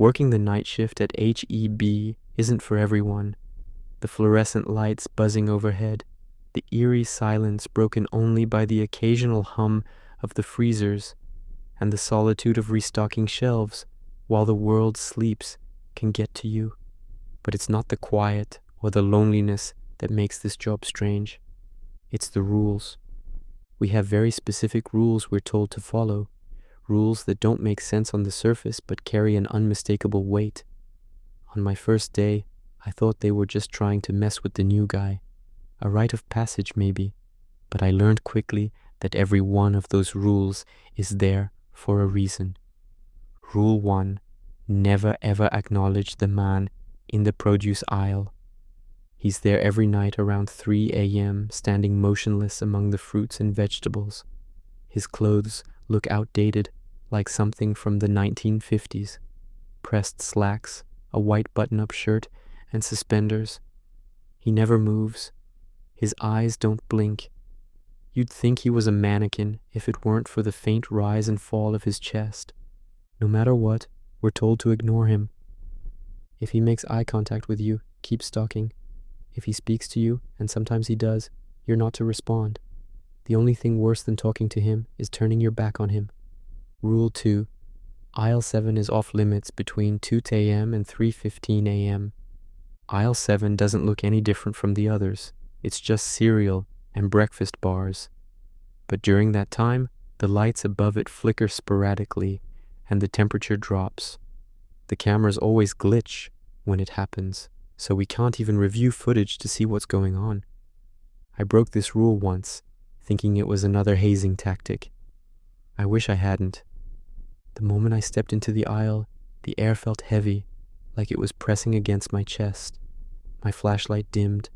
Working the night shift at HEB isn't for everyone. The fluorescent lights buzzing overhead, the eerie silence broken only by the occasional hum of the freezers, and the solitude of restocking shelves while the world sleeps can get to you. But it's not the quiet or the loneliness that makes this job strange. It's the rules. We have very specific rules we're told to follow, rules that don't make sense on the surface but carry an unmistakable weight. On my first day, I thought they were just trying to mess with the new guy, a rite of passage maybe, but I learned quickly that every one of those rules is there for a reason. Rule 1, never ever acknowledge the man in the produce aisle. He's there every night around 3 a.m., standing motionless among the fruits and vegetables. His clothes look outdated, like something from the 1950s. Pressed slacks, a white button-up shirt, and suspenders. He never moves. His eyes don't blink. You'd think he was a mannequin if it weren't for the faint rise and fall of his chest. No matter what, we're told to ignore him. If he makes eye contact with you, keep stalking. If he speaks to you, and sometimes he does, you're not to respond. The only thing worse than talking to him is turning your back on him. Rule 2. Aisle 7 is off limits between 2 a.m. and 3:15 a.m. Aisle 7 doesn't look any different from the others. It's just cereal and breakfast bars. But during that time, the lights above it flicker sporadically, and the temperature drops. The cameras always glitch when it happens, so we can't even review footage to see what's going on. I broke this rule once, thinking it was another hazing tactic. I wish I hadn't. The moment I stepped into the aisle, the air felt heavy, like it was pressing against my chest. My flashlight dimmed,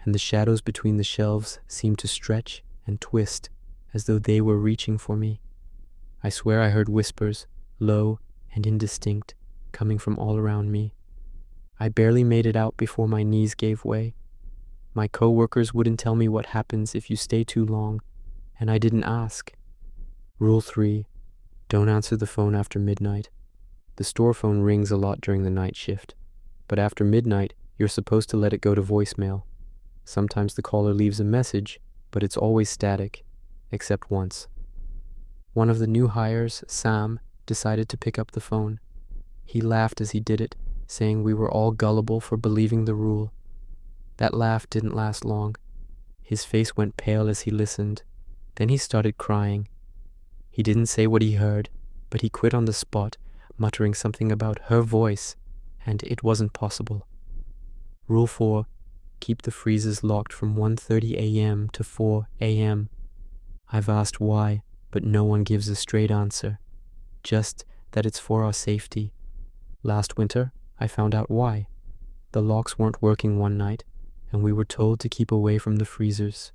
and the shadows between the shelves seemed to stretch and twist, as though they were reaching for me. I swear I heard whispers, low and indistinct, coming from all around me. I barely made it out before my knees gave way. My co-workers wouldn't tell me what happens if you stay too long, and I didn't ask. Rule 3. Don't answer the phone after midnight. The store phone rings a lot during the night shift, but after midnight, you're supposed to let it go to voicemail. Sometimes the caller leaves a message, but it's always static, except once. One of the new hires, Sam, decided to pick up the phone. He laughed as he did it, saying we were all gullible for believing the rule. That laugh didn't last long. His face went pale as he listened. Then he started crying. He didn't say what he heard, but he quit on the spot, muttering something about her voice, and it wasn't possible. Rule 4. Keep the freezers locked from 1:30 a.m. to 4 a.m. I've asked why, but no one gives a straight answer. Just that it's for our safety. Last winter, I found out why. The locks weren't working one night, and we were told to keep away from the freezers.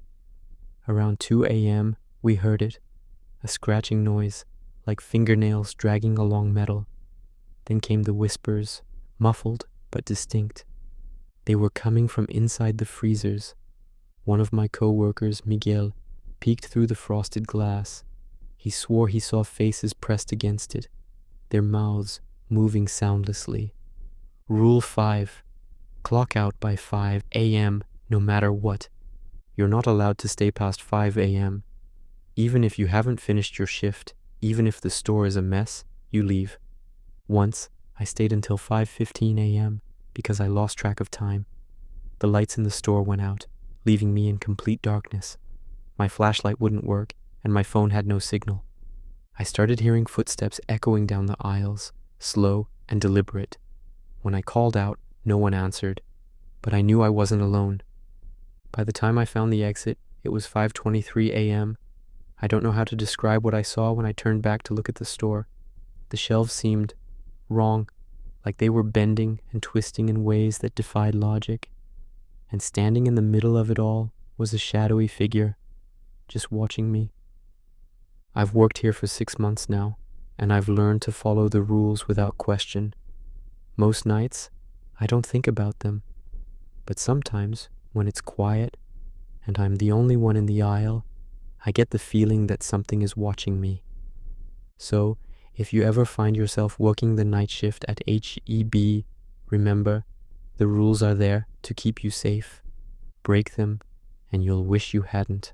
Around 2 a.m., we heard it, a scratching noise, like fingernails dragging along metal. Then came the whispers, muffled but distinct. They were coming from inside the freezers. One of my co-workers, Miguel, peeked through the frosted glass. He swore he saw faces pressed against it, their mouths moving soundlessly. Rule 5. Clock out by 5 a.m. no matter what. You're not allowed to stay past 5 a.m. Even if you haven't finished your shift, even if the store is a mess, you leave. Once, I stayed until 5:15 a.m. because I lost track of time. The lights in the store went out, leaving me in complete darkness. My flashlight wouldn't work, and my phone had no signal. I started hearing footsteps echoing down the aisles, slow and deliberate. When I called out, no one answered, but I knew I wasn't alone. By the time I found the exit, it was 5:23 a.m. I don't know how to describe what I saw when I turned back to look at the store. The shelves seemed wrong, like they were bending and twisting in ways that defied logic. And standing in the middle of it all was a shadowy figure, just watching me. I've worked here for 6 months now, and I've learned to follow the rules without question. Most nights, I don't think about them, but sometimes, when it's quiet, and I'm the only one in the aisle, I get the feeling that something is watching me. So, If you ever find yourself working the night shift at HEB, remember, the rules are there to keep you safe. Break them, and you'll wish you hadn't.